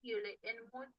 visible en muchos.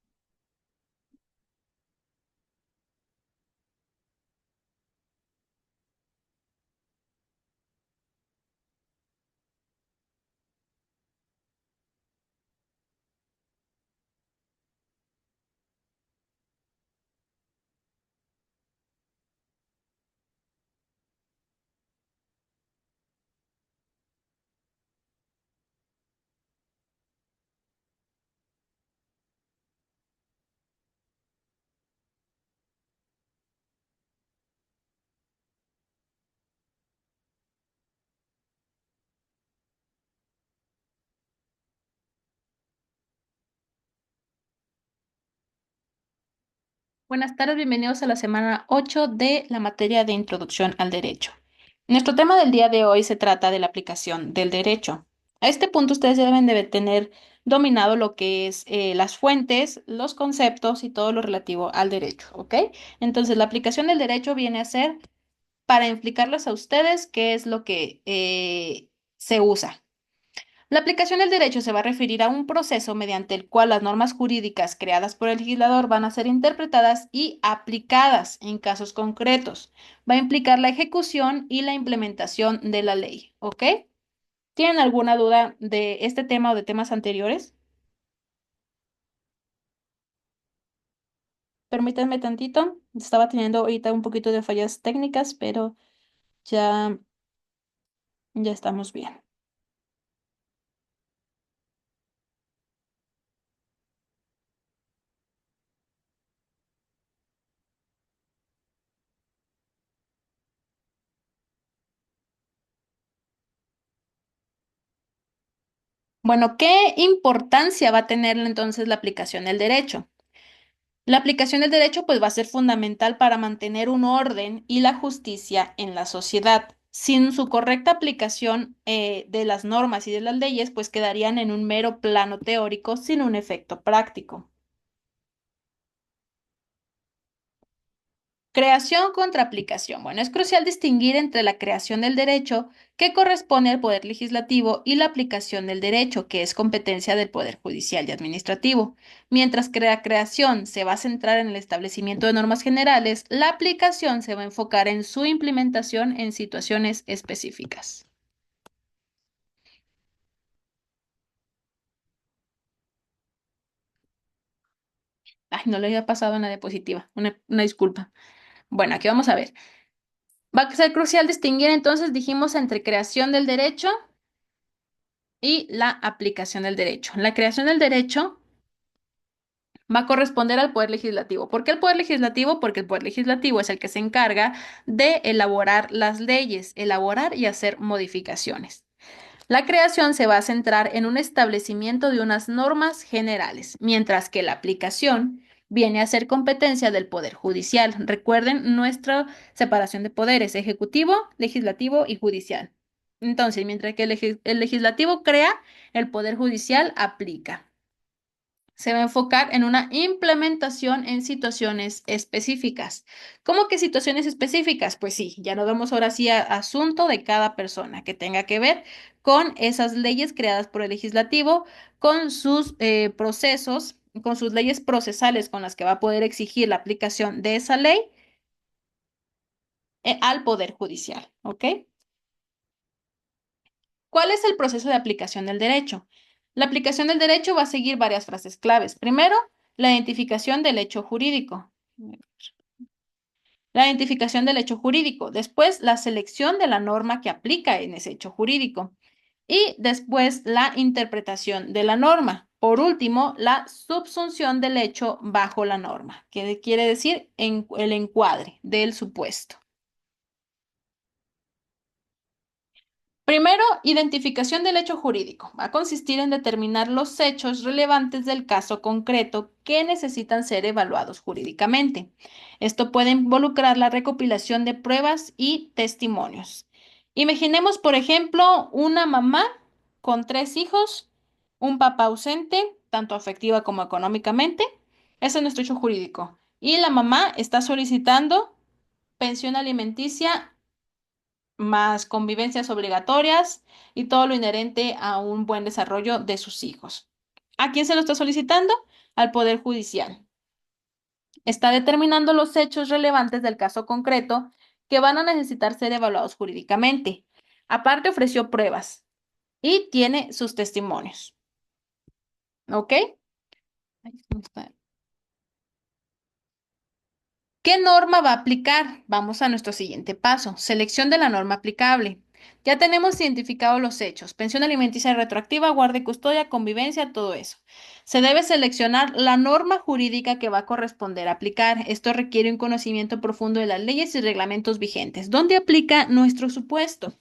Buenas tardes, bienvenidos a la semana 8 de la materia de Introducción al Derecho. Nuestro tema del día de hoy se trata de la aplicación del derecho. A este punto ustedes deben de tener dominado lo que es las fuentes, los conceptos y todo lo relativo al derecho, ¿ok? Entonces, la aplicación del derecho viene a ser para explicarles a ustedes qué es lo que se usa. La aplicación del derecho se va a referir a un proceso mediante el cual las normas jurídicas creadas por el legislador van a ser interpretadas y aplicadas en casos concretos. Va a implicar la ejecución y la implementación de la ley, ¿ok? ¿Tienen alguna duda de este tema o de temas anteriores? Permítanme tantito. Estaba teniendo ahorita un poquito de fallas técnicas, pero ya, ya estamos bien. Bueno, ¿qué importancia va a tener entonces la aplicación del derecho? La aplicación del derecho pues va a ser fundamental para mantener un orden y la justicia en la sociedad. Sin su correcta aplicación de las normas y de las leyes, pues quedarían en un mero plano teórico sin un efecto práctico. Creación contra aplicación. Bueno, es crucial distinguir entre la creación del derecho, que corresponde al Poder Legislativo, y la aplicación del derecho, que es competencia del Poder Judicial y Administrativo. Mientras que la creación se va a centrar en el establecimiento de normas generales, la aplicación se va a enfocar en su implementación en situaciones específicas. Ay, no le había pasado en la diapositiva. Una disculpa. Bueno, aquí vamos a ver. Va a ser crucial distinguir entonces, dijimos, entre creación del derecho y la aplicación del derecho. La creación del derecho va a corresponder al Poder Legislativo. ¿Por qué el Poder Legislativo? Porque el Poder Legislativo es el que se encarga de elaborar las leyes, elaborar y hacer modificaciones. La creación se va a centrar en un establecimiento de unas normas generales, mientras que la aplicación viene a ser competencia del Poder Judicial. Recuerden nuestra separación de poderes, ejecutivo, legislativo y judicial. Entonces, mientras que el legislativo crea, el Poder Judicial aplica. Se va a enfocar en una implementación en situaciones específicas. ¿Cómo que situaciones específicas? Pues sí, ya nos vamos ahora sí a asunto de cada persona que tenga que ver con esas leyes creadas por el legislativo, con sus procesos, con sus leyes procesales con las que va a poder exigir la aplicación de esa ley al Poder Judicial. ¿Ok? ¿Cuál es el proceso de aplicación del derecho? La aplicación del derecho va a seguir varias frases claves. Primero, la identificación del hecho jurídico. La identificación del hecho jurídico. Después, la selección de la norma que aplica en ese hecho jurídico. Y después, la interpretación de la norma. Por último, la subsunción del hecho bajo la norma, que quiere decir el encuadre del supuesto. Primero, identificación del hecho jurídico. Va a consistir en determinar los hechos relevantes del caso concreto que necesitan ser evaluados jurídicamente. Esto puede involucrar la recopilación de pruebas y testimonios. Imaginemos, por ejemplo, una mamá con 3 hijos, un papá ausente, tanto afectiva como económicamente. Ese es nuestro hecho jurídico. Y la mamá está solicitando pensión alimenticia más convivencias obligatorias y todo lo inherente a un buen desarrollo de sus hijos. ¿A quién se lo está solicitando? al Poder Judicial. Está determinando los hechos relevantes del caso concreto que van a necesitar ser evaluados jurídicamente. Aparte, ofreció pruebas y tiene sus testimonios. ¿Ok? Ahí está. ¿Qué norma va a aplicar? Vamos a nuestro siguiente paso. Selección de la norma aplicable. Ya tenemos identificados los hechos. Pensión alimenticia retroactiva, guardia y custodia, convivencia, todo eso. Se debe seleccionar la norma jurídica que va a corresponder a aplicar. Esto requiere un conocimiento profundo de las leyes y reglamentos vigentes. ¿Dónde aplica nuestro supuesto?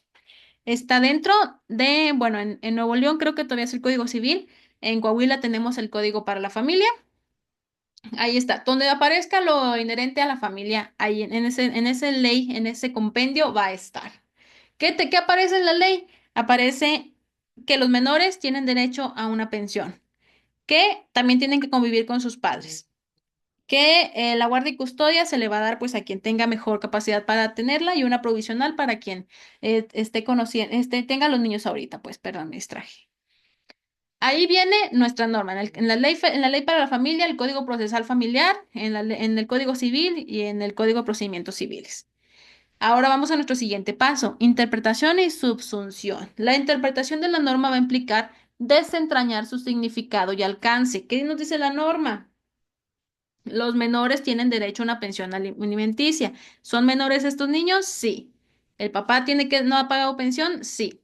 Está dentro de, bueno, en Nuevo León creo que todavía es el Código Civil. En Coahuila tenemos el Código para la Familia. Ahí está. Donde aparezca lo inherente a la familia, ahí en ese ley, en ese compendio va a estar. ¿Qué aparece en la ley? Aparece que los menores tienen derecho a una pensión, que también tienen que convivir con sus padres, que la guardia y custodia se le va a dar pues a quien tenga mejor capacidad para tenerla y una provisional para quien esté conociendo, tenga los niños ahorita, pues perdón, me distraje. Ahí viene nuestra norma, en la ley para la familia, el Código Procesal Familiar, en el Código Civil y en el Código de Procedimientos Civiles. Ahora vamos a nuestro siguiente paso, interpretación y subsunción. La interpretación de la norma va a implicar desentrañar su significado y alcance. ¿Qué nos dice la norma? Los menores tienen derecho a una pensión alimenticia. ¿Son menores estos niños? Sí. ¿El papá tiene que no ha pagado pensión? Sí.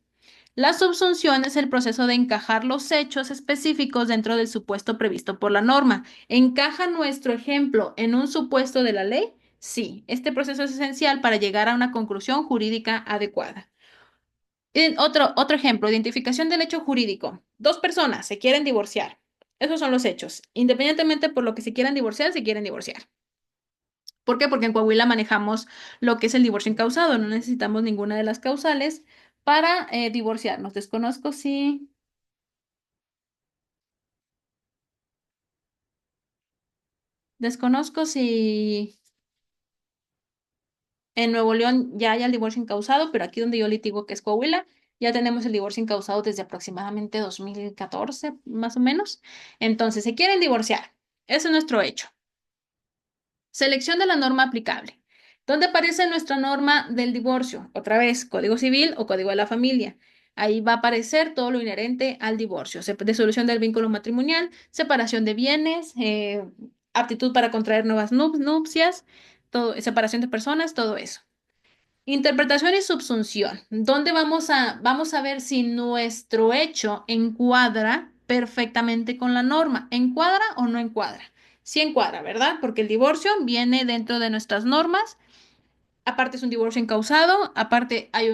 La subsunción es el proceso de encajar los hechos específicos dentro del supuesto previsto por la norma. ¿Encaja nuestro ejemplo en un supuesto de la ley? Sí, este proceso es esencial para llegar a una conclusión jurídica adecuada. Otro ejemplo, identificación del hecho jurídico. Dos personas se quieren divorciar. Esos son los hechos. Independientemente por lo que se quieran divorciar, se quieren divorciar. ¿Por qué? Porque en Coahuila manejamos lo que es el divorcio incausado. No necesitamos ninguna de las causales para divorciarnos. Desconozco si en Nuevo León ya hay el divorcio incausado, pero aquí donde yo litigo, que es Coahuila, ya tenemos el divorcio incausado desde aproximadamente 2014, más o menos. Entonces, se quieren divorciar. Ese es nuestro hecho. Selección de la norma aplicable. ¿Dónde aparece nuestra norma del divorcio? Otra vez, Código Civil o Código de la Familia. Ahí va a aparecer todo lo inherente al divorcio, disolución del vínculo matrimonial, separación de bienes, aptitud para contraer nuevas nupcias, todo, separación de personas, todo eso. Interpretación y subsunción. ¿Dónde vamos a ver si nuestro hecho encuadra perfectamente con la norma? ¿Encuadra o no encuadra? Sí encuadra, ¿verdad? Porque el divorcio viene dentro de nuestras normas. Aparte es un divorcio incausado, aparte hay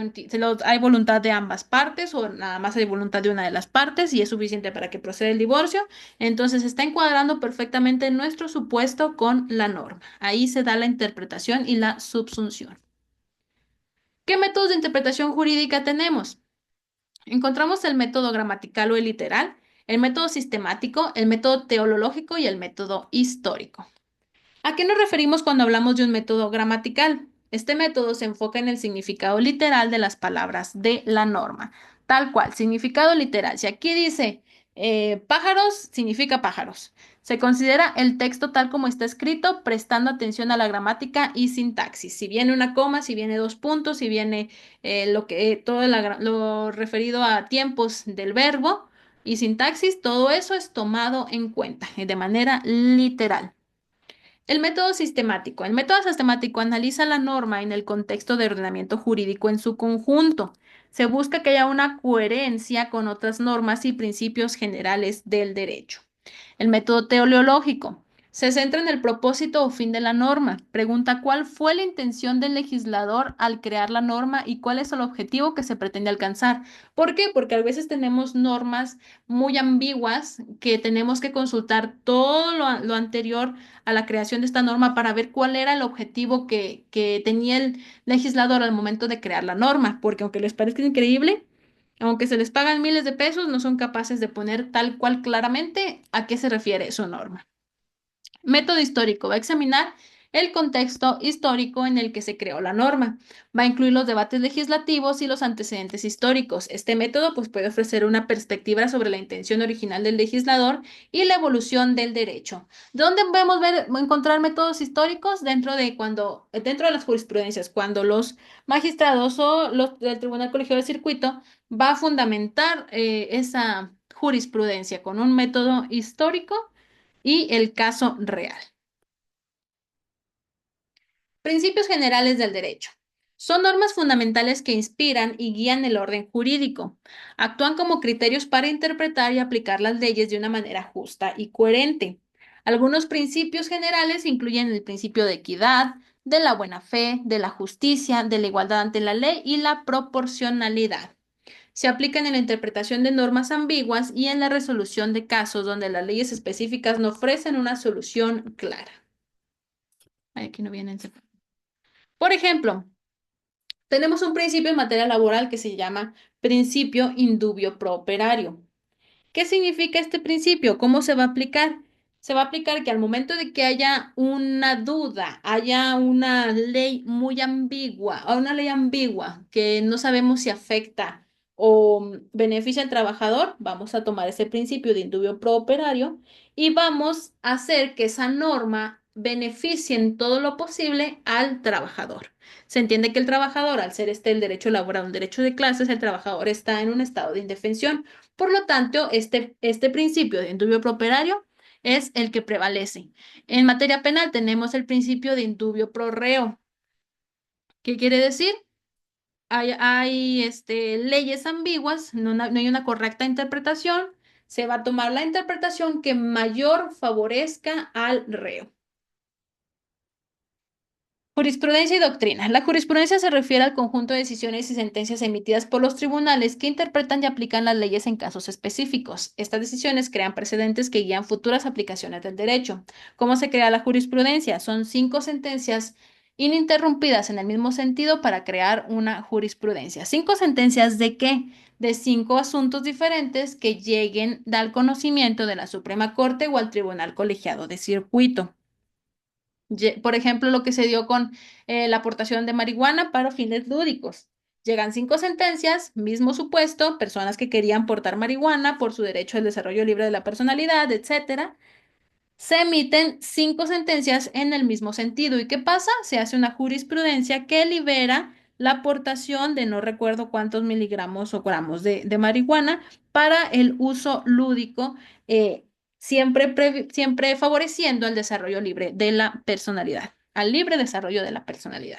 voluntad de ambas partes o nada más hay voluntad de una de las partes y es suficiente para que proceda el divorcio. Entonces está encuadrando perfectamente nuestro supuesto con la norma. Ahí se da la interpretación y la subsunción. ¿Qué métodos de interpretación jurídica tenemos? Encontramos el método gramatical o el literal, el método sistemático, el método teológico y el método histórico. ¿A qué nos referimos cuando hablamos de un método gramatical? Este método se enfoca en el significado literal de las palabras de la norma. Tal cual, significado literal. Si aquí dice pájaros, significa pájaros. Se considera el texto tal como está escrito, prestando atención a la gramática y sintaxis. Si viene una coma, si viene dos puntos, si viene todo lo referido a tiempos del verbo y sintaxis, todo eso es tomado en cuenta de manera literal. El método sistemático. El método sistemático analiza la norma en el contexto de ordenamiento jurídico en su conjunto. Se busca que haya una coherencia con otras normas y principios generales del derecho. El método teleológico se centra en el propósito o fin de la norma. Pregunta cuál fue la intención del legislador al crear la norma y cuál es el objetivo que se pretende alcanzar. ¿Por qué? Porque a veces tenemos normas muy ambiguas que tenemos que consultar todo lo anterior a la creación de esta norma para ver cuál era el objetivo que tenía el legislador al momento de crear la norma. Porque aunque les parezca increíble, aunque se les pagan miles de pesos, no son capaces de poner tal cual claramente a qué se refiere su norma. Método histórico. Va a examinar el contexto histórico en el que se creó la norma. Va a incluir los debates legislativos y los antecedentes históricos. Este método pues, puede ofrecer una perspectiva sobre la intención original del legislador y la evolución del derecho. ¿Dónde podemos encontrar métodos históricos? Dentro de las jurisprudencias, cuando los magistrados o los del Tribunal Colegiado de Circuito va a fundamentar esa jurisprudencia con un método histórico y el caso real. Principios generales del derecho. Son normas fundamentales que inspiran y guían el orden jurídico. Actúan como criterios para interpretar y aplicar las leyes de una manera justa y coherente. Algunos principios generales incluyen el principio de equidad, de la buena fe, de la justicia, de la igualdad ante la ley y la proporcionalidad. Se aplican en la interpretación de normas ambiguas y en la resolución de casos donde las leyes específicas no ofrecen una solución clara. Ay, aquí no vienen. Por ejemplo, tenemos un principio en materia laboral que se llama principio indubio pro operario. ¿Qué significa este principio? ¿Cómo se va a aplicar? Se va a aplicar que al momento de que haya una duda, haya una ley muy ambigua o una ley ambigua que no sabemos si afecta o beneficia al trabajador, vamos a tomar ese principio de indubio pro operario y vamos a hacer que esa norma beneficie en todo lo posible al trabajador. Se entiende que el trabajador, al ser este el derecho laboral, un derecho de clases, el trabajador está en un estado de indefensión. Por lo tanto, este principio de indubio pro operario es el que prevalece. En materia penal tenemos el principio de indubio pro reo. ¿Qué quiere decir? Hay leyes ambiguas, no hay una correcta interpretación. Se va a tomar la interpretación que mayor favorezca al reo. Jurisprudencia y doctrina. La jurisprudencia se refiere al conjunto de decisiones y sentencias emitidas por los tribunales que interpretan y aplican las leyes en casos específicos. Estas decisiones crean precedentes que guían futuras aplicaciones del derecho. ¿Cómo se crea la jurisprudencia? Son 5 sentencias ininterrumpidas en el mismo sentido para crear una jurisprudencia. ¿5 sentencias de qué? De 5 asuntos diferentes que lleguen al conocimiento de la Suprema Corte o al Tribunal Colegiado de Circuito. Por ejemplo, lo que se dio con la aportación de marihuana para fines lúdicos. Llegan 5 sentencias, mismo supuesto, personas que querían portar marihuana por su derecho al desarrollo libre de la personalidad, etcétera. Se emiten 5 sentencias en el mismo sentido. ¿Y qué pasa? Se hace una jurisprudencia que libera la aportación de no recuerdo cuántos miligramos o gramos de marihuana para el uso lúdico, siempre favoreciendo el desarrollo libre de la personalidad, al libre desarrollo de la personalidad.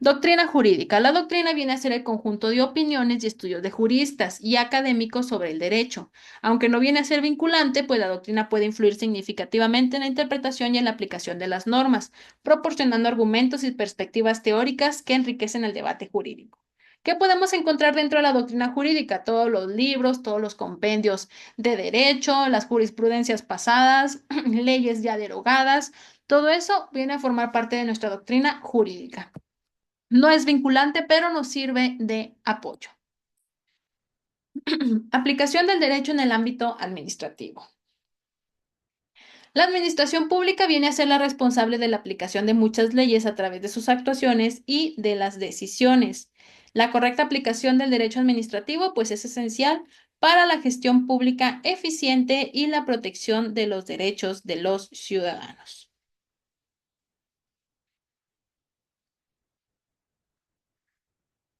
Doctrina jurídica. La doctrina viene a ser el conjunto de opiniones y estudios de juristas y académicos sobre el derecho. Aunque no viene a ser vinculante, pues la doctrina puede influir significativamente en la interpretación y en la aplicación de las normas, proporcionando argumentos y perspectivas teóricas que enriquecen el debate jurídico. ¿Qué podemos encontrar dentro de la doctrina jurídica? Todos los libros, todos los compendios de derecho, las jurisprudencias pasadas, leyes ya derogadas, todo eso viene a formar parte de nuestra doctrina jurídica. No es vinculante, pero nos sirve de apoyo. Aplicación del derecho en el ámbito administrativo. La administración pública viene a ser la responsable de la aplicación de muchas leyes a través de sus actuaciones y de las decisiones. La correcta aplicación del derecho administrativo, pues, es esencial para la gestión pública eficiente y la protección de los derechos de los ciudadanos.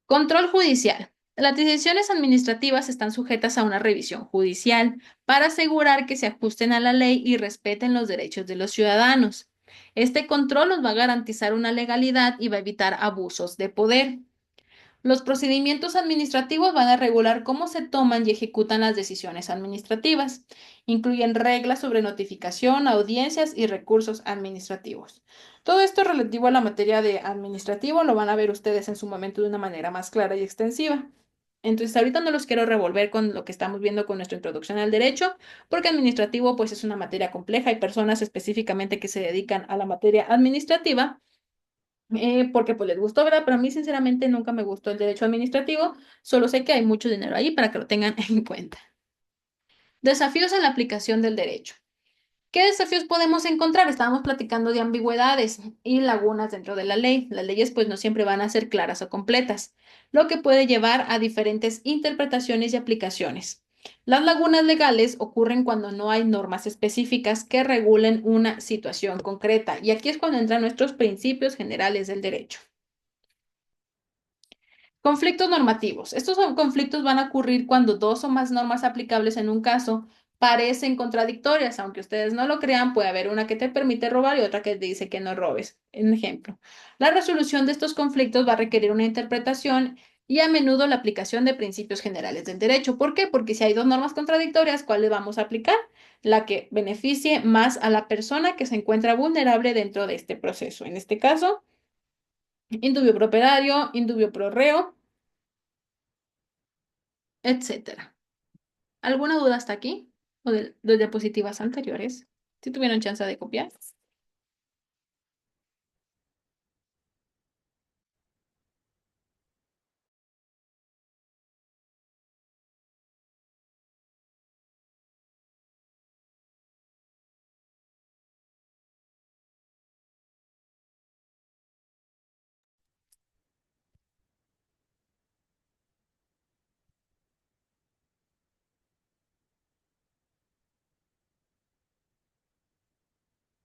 Control judicial. Las decisiones administrativas están sujetas a una revisión judicial para asegurar que se ajusten a la ley y respeten los derechos de los ciudadanos. Este control nos va a garantizar una legalidad y va a evitar abusos de poder. Los procedimientos administrativos van a regular cómo se toman y ejecutan las decisiones administrativas. Incluyen reglas sobre notificación, audiencias y recursos administrativos. Todo esto relativo a la materia de administrativo lo van a ver ustedes en su momento de una manera más clara y extensiva. Entonces, ahorita no los quiero revolver con lo que estamos viendo con nuestra introducción al derecho, porque administrativo pues es una materia compleja. Hay personas específicamente que se dedican a la materia administrativa porque pues les gustó, ¿verdad? Pero a mí sinceramente nunca me gustó el derecho administrativo, solo sé que hay mucho dinero ahí para que lo tengan en cuenta. Desafíos en la aplicación del derecho. ¿Qué desafíos podemos encontrar? Estábamos platicando de ambigüedades y lagunas dentro de la ley. Las leyes pues no siempre van a ser claras o completas, lo que puede llevar a diferentes interpretaciones y aplicaciones. Las lagunas legales ocurren cuando no hay normas específicas que regulen una situación concreta, y aquí es cuando entran nuestros principios generales del derecho. Conflictos normativos. Conflictos van a ocurrir cuando dos o más normas aplicables en un caso parecen contradictorias. Aunque ustedes no lo crean, puede haber una que te permite robar y otra que te dice que no robes. Un ejemplo. La resolución de estos conflictos va a requerir una interpretación y a menudo la aplicación de principios generales del derecho. ¿Por qué? Porque si hay dos normas contradictorias, ¿cuáles vamos a aplicar? La que beneficie más a la persona que se encuentra vulnerable dentro de este proceso. En este caso, indubio pro operario, indubio pro reo, etcétera. ¿Alguna duda hasta aquí? ¿O de diapositivas anteriores? Si tuvieron chance de copiar.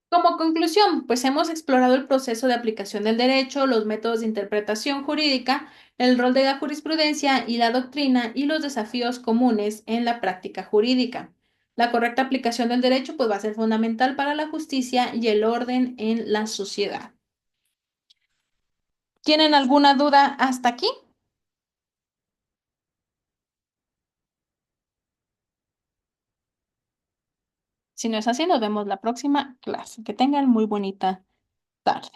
Como conclusión, pues hemos explorado el proceso de aplicación del derecho, los métodos de interpretación jurídica, el rol de la jurisprudencia y la doctrina y los desafíos comunes en la práctica jurídica. La correcta aplicación del derecho pues va a ser fundamental para la justicia y el orden en la sociedad. ¿Tienen alguna duda hasta aquí? Si no es así, nos vemos la próxima clase. Que tengan muy bonita tarde.